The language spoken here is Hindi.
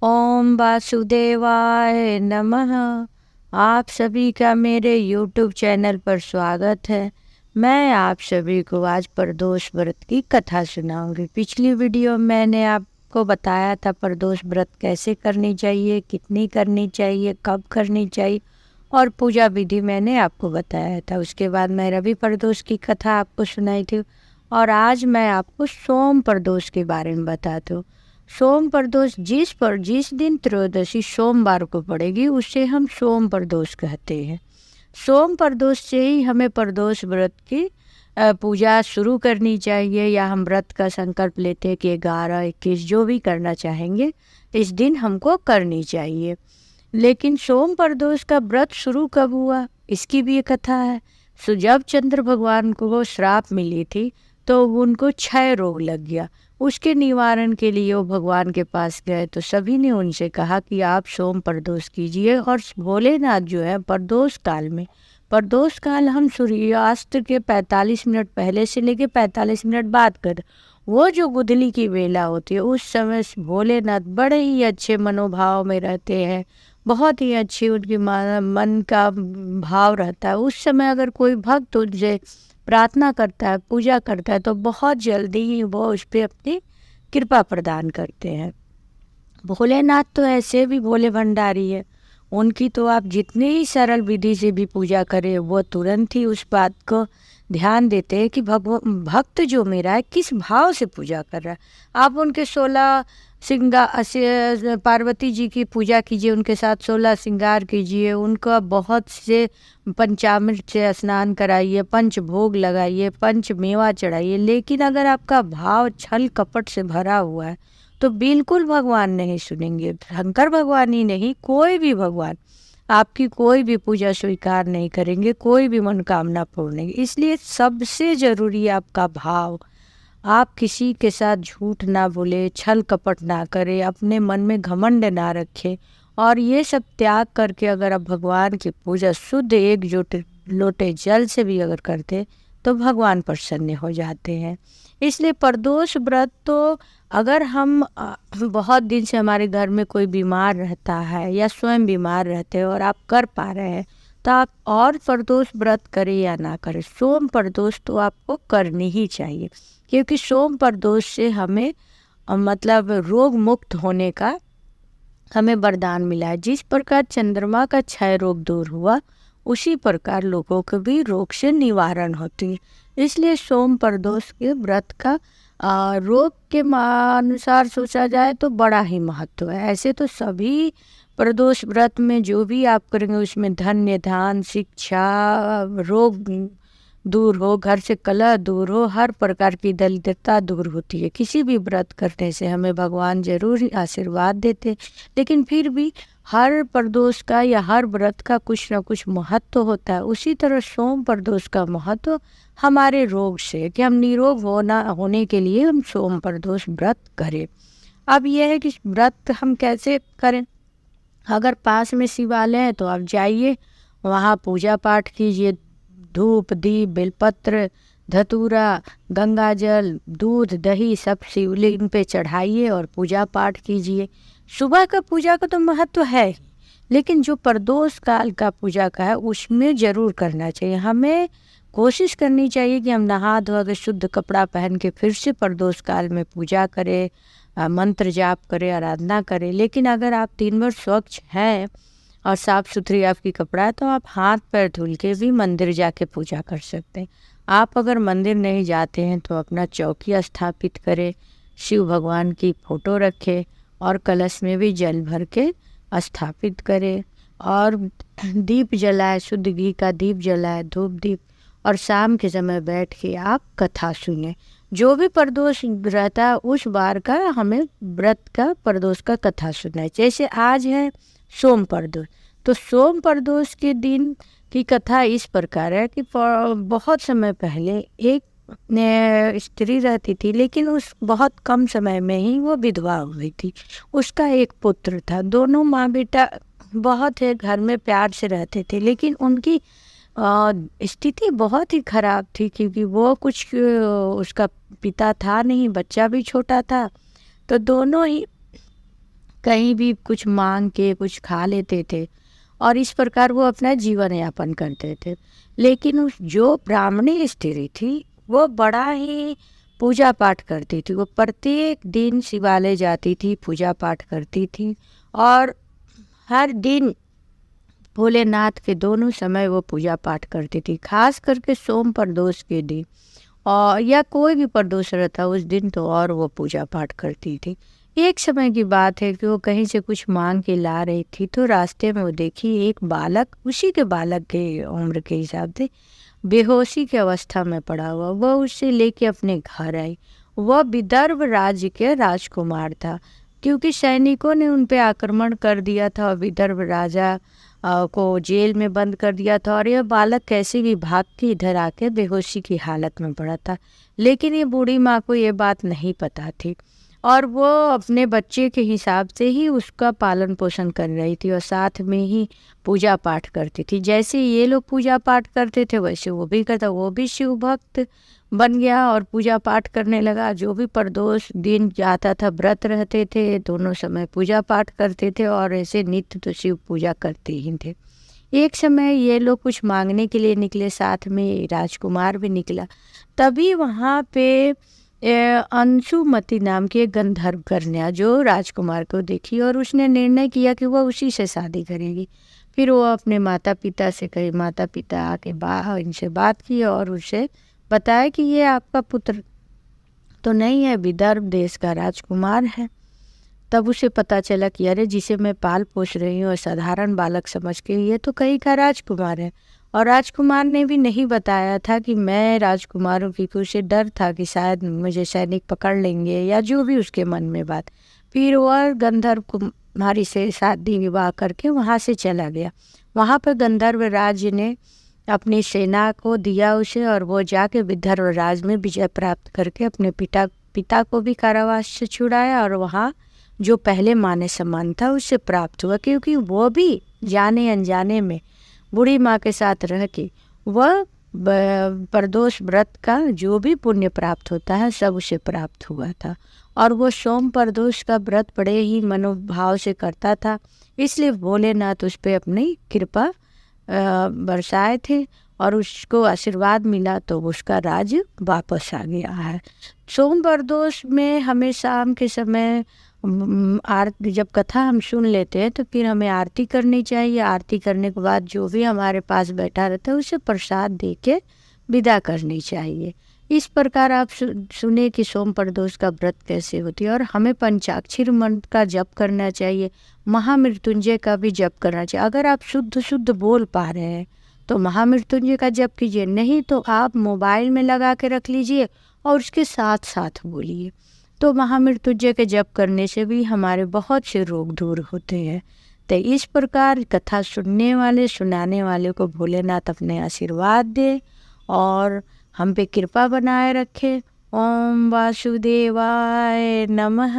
ओम वासुदेवाय नमः। आप सभी का मेरे YouTube चैनल पर स्वागत है। मैं आप सभी को आज प्रदोष व्रत की कथा सुनाऊंगी। पिछली वीडियो में मैंने आपको बताया था प्रदोष व्रत कैसे करनी चाहिए, कितनी करनी चाहिए, कब करनी चाहिए और पूजा विधि मैंने आपको बताया था। उसके बाद मैं रवि प्रदोष की कथा आपको सुनाई थी और आज मैं आपको सोम प्रदोष के बारे में बताती हूँ। सोम प्रदोष जिस दिन त्रयोदशी सोमवार को पड़ेगी उसे हम सोम प्रदोष कहते हैं। सोम प्रदोष से ही हमें प्रदोष व्रत की पूजा शुरू करनी चाहिए, या हम व्रत का संकल्प लेते हैं कि 11, 21 जो भी करना चाहेंगे इस दिन हमको करनी चाहिए। लेकिन सोम प्रदोष का व्रत शुरू कब हुआ इसकी भी एक कथा है। सो जब चंद्र भगवान को वो श्राप मिली थी तो उनको क्षय रोग लग गया। उसके निवारण के लिए वो भगवान के पास गए तो सभी ने उनसे कहा कि आप सोम प्रदोष कीजिए। और भोलेनाथ जो है प्रदोष काल हम सूर्यास्त के 45 मिनट पहले से लेके 45 मिनट बाद कर, वो जो गुदली की वेला होती है उस समय भोलेनाथ बड़े ही अच्छे मनोभाव में रहते हैं। बहुत ही अच्छी उनकी मन का भाव रहता है। उस समय अगर कोई भक्त उनसे प्रार्थना करता है, पूजा करता है तो बहुत जल्दी ही वो उस पर अपनी कृपा प्रदान करते हैं। भोलेनाथ तो ऐसे भी भोले भंडारी है, उनकी तो आप जितनी ही सरल विधि से भी पूजा करें वो तुरंत ही उस बात को ध्यान देते हैं कि भक्त जो मेरा है किस भाव से पूजा कर रहा है। आप उनके 16 श्रृंगार, पार्वती जी की पूजा कीजिए, उनके साथ 16 श्रृंगार कीजिए, उनका बहुत से पंचामृत से स्नान कराइए, पंच भोग लगाइए, पंच मेवा चढ़ाइए। लेकिन अगर आपका भाव छल कपट से भरा हुआ है तो बिल्कुल भगवान नहीं सुनेंगे। शंकर भगवान ही नहीं, कोई भी भगवान आपकी कोई भी पूजा स्वीकार नहीं करेंगे, कोई भी मनोकामना पूर्ण नहीं। इसलिए सबसे जरूरी है आपका भाव। आप किसी के साथ झूठ ना बोले, छल कपट ना करें, अपने मन में घमंड ना रखें और ये सब त्याग करके अगर आप भगवान की पूजा शुद्ध एकजुट लोटे जल से भी अगर करते तो भगवान प्रसन्न हो जाते हैं। इसलिए प्रदोष व्रत तो अगर हम बहुत दिन से हमारे घर में कोई बीमार रहता है या स्वयं बीमार रहते हैं और आप कर पा रहे हैं तो आप और प्रदोष व्रत करें या ना करें, सोम प्रदोष तो आपको करनी ही चाहिए। क्योंकि सोम प्रदोष से हमें मतलब रोग मुक्त होने का हमें वरदान मिला है। जिस प्रकार चंद्रमा का क्षय रोग दूर हुआ उसी प्रकार लोगों को भी रोग से निवारण होती है। इसलिए सोम प्रदोष के व्रत का रोग के अनुसार सोचा जाए तो बड़ा ही महत्व है। ऐसे तो सभी प्रदोष व्रत में जो भी आप करेंगे उसमें धन्य धान, शिक्षा, रोग दूर हो, घर से कलह दूर हो, हर प्रकार की दरिद्रता दूर होती है। किसी भी व्रत करने से हमें भगवान जरूर आशीर्वाद देते। लेकिन फिर भी हर प्रदोष का या हर व्रत का कुछ ना कुछ महत्व होता है। उसी तरह सोम प्रदोष का महत्व हमारे रोग से कि हम निरोग होने के लिए हम सोम प्रदोष व्रत करें। अब यह है कि व्रत हम कैसे करें। अगर पास में शिवालय है तो आप जाइए, वहाँ पूजा पाठ कीजिए, धूप दीप बेलपत्र धतूरा गंगा जल दूध दही सब शिवलिंग पे चढ़ाइए और पूजा पाठ कीजिए। सुबह का पूजा का तो महत्व है, लेकिन जो प्रदोष काल का पूजा का है उसमें जरूर करना चाहिए। हमें कोशिश करनी चाहिए कि हम नहा धो के शुद्ध कपड़ा पहन के फिर से प्रदोष काल में पूजा करें, मंत्र जाप करें, आराधना करें। लेकिन अगर आप 3 बार स्वच्छ हैं और साफ़ सुथरी आपकी कपड़ा है तो आप हाथ पैर धुल के भी मंदिर जाके पूजा कर सकते हैं। आप अगर मंदिर नहीं जाते हैं तो अपना चौकी स्थापित करें, शिव भगवान की फ़ोटो रखें और कलश में भी जल भर के स्थापित करें और दीप जलाए, शुद्ध घी का दीप जलाए, धूप दीप, और शाम के समय बैठ के आप कथा सुने। जो भी प्रदोष रहता है उस बार का हमें व्रत का प्रदोष का कथा सुनना है। जैसे आज है सोम प्रदोष, तो सोम प्रदोष के दिन की कथा इस प्रकार है कि बहुत समय पहले एक स्त्री रहती थी, लेकिन उस बहुत कम समय में ही वो विधवा हो गई थी। उसका एक पुत्र था। दोनों माँ बेटा बहुत है घर में प्यार से रहते थे, लेकिन उनकी स्थिति बहुत ही खराब थी क्योंकि वो कुछ उसका पिता था नहीं, बच्चा भी छोटा था। तो दोनों ही कहीं भी कुछ मांग के कुछ खा लेते थे और इस प्रकार वो अपना जीवन यापन करते थे। लेकिन उस जो ब्राह्मणी स्त्री थी वो बड़ा ही पूजा पाठ करती थी। वो प्रत्येक दिन शिवालय जाती थी, पूजा पाठ करती थी और हर दिन भोलेनाथ के दोनों समय वो पूजा पाठ करती थी। खास करके सोम प्रदोष के दिन और या कोई भी प्रदोष रहता उस दिन तो और वो पूजा पाठ करती थी। एक समय की बात है कि वो कहीं से कुछ मांग के ला रही थी तो रास्ते में वो देखी एक बालक, उसी के बालक के उम्र के हिसाब से बेहोशी की अवस्था में पड़ा हुआ। वह उसे लेके अपने घर आई। वह विदर्भ राज्य के राजकुमार था, क्योंकि सैनिकों ने उन पे आक्रमण कर दिया था और विदर्भ राजा को जेल में बंद कर दिया था और यह बालक कैसे भी भाग के इधर आके बेहोशी की हालत में पड़ा था। लेकिन ये बूढ़ी माँ को ये बात नहीं पता थी और वो अपने बच्चे के हिसाब से ही उसका पालन पोषण कर रही थी और साथ में ही पूजा पाठ करती थी। जैसे ये लोग पूजा पाठ करते थे वैसे वो भी करता। वो भी शिव भक्त बन गया और पूजा पाठ करने लगा। जो भी प्रदोष दिन जाता था व्रत रहते थे, दोनों समय पूजा पाठ करते थे और ऐसे नित्य तो शिव पूजा करते ही थे। एक समय ये लोग कुछ मांगने के लिए निकले, साथ में राजकुमार भी निकला। तभी वहाँ पे अंशुमति नाम की एक गंधर्व कन्या जो राजकुमार को देखी और उसने निर्णय किया कि वह उसी से शादी करेगी। फिर वो अपने माता पिता से कही, माता पिता आके इनसे बात की और उसे बताया कि ये आपका पुत्र तो नहीं है, विदर्भ देश का राजकुमार है। तब उसे पता चला कि अरे जिसे मैं पाल पोस रही हूँ और साधारण बालक समझ के ये तो कहीं का राजकुमार है। और राजकुमार ने भी नहीं बताया था कि मैं राजकुमार हूँ, क्योंकि उसे डर था कि शायद मुझे सैनिक पकड़ लेंगे या जो भी उसके मन में बात। फिर वह गंधर्व कुमारी से शादी विवाह करके वहाँ से चला गया। वहाँ पर गंधर्व राज्य ने अपनी सेना को दिया उसे और वो जाके विदर्भ राज में विजय प्राप्त करके अपने पिता को भी कारावास से छुड़ाया और वहाँ जो पहले माने सम्मान था उससे प्राप्त हुआ, क्योंकि वो भी जाने अनजाने में बूढ़ी माँ के साथ रह के वह प्रदोष व्रत का जो भी पुण्य प्राप्त होता है सब उसे प्राप्त हुआ था। और वो सोम प्रदोष का व्रत बड़े ही मनोभाव से करता था, इसलिए भोलेनाथ उस पर अपनी कृपा बरसाए थे और उसको आशीर्वाद मिला तो उसका राज्य वापस आ गया है। सोम प्रदोष में हमें शाम के समय आरती, जब कथा हम सुन लेते हैं तो फिर हमें आरती करनी चाहिए। आरती करने के बाद जो भी हमारे पास बैठा रहता है उसे प्रसाद दे के विदा करनी चाहिए। इस प्रकार आप सुने कि सोम प्रदोष का व्रत कैसे होती है। और हमें पंचाक्षरी मंत्र का जप करना चाहिए, महामृत्युंजय का भी जप करना चाहिए। अगर आप शुद्ध बोल पा रहे हैं तो महामृत्युंजय का जप कीजिए, नहीं तो आप मोबाइल में लगा के रख लीजिए और उसके साथ साथ बोलिए। तो महामृत्युंजय के जप करने से भी हमारे बहुत से रोग दूर होते हैं। तो इस प्रकार कथा सुनने वाले सुनाने वाले को भोलेनाथ अपने आशीर्वाद दे और हम पे कृपा बनाए रखे। ओम वासुदेवाय नमः।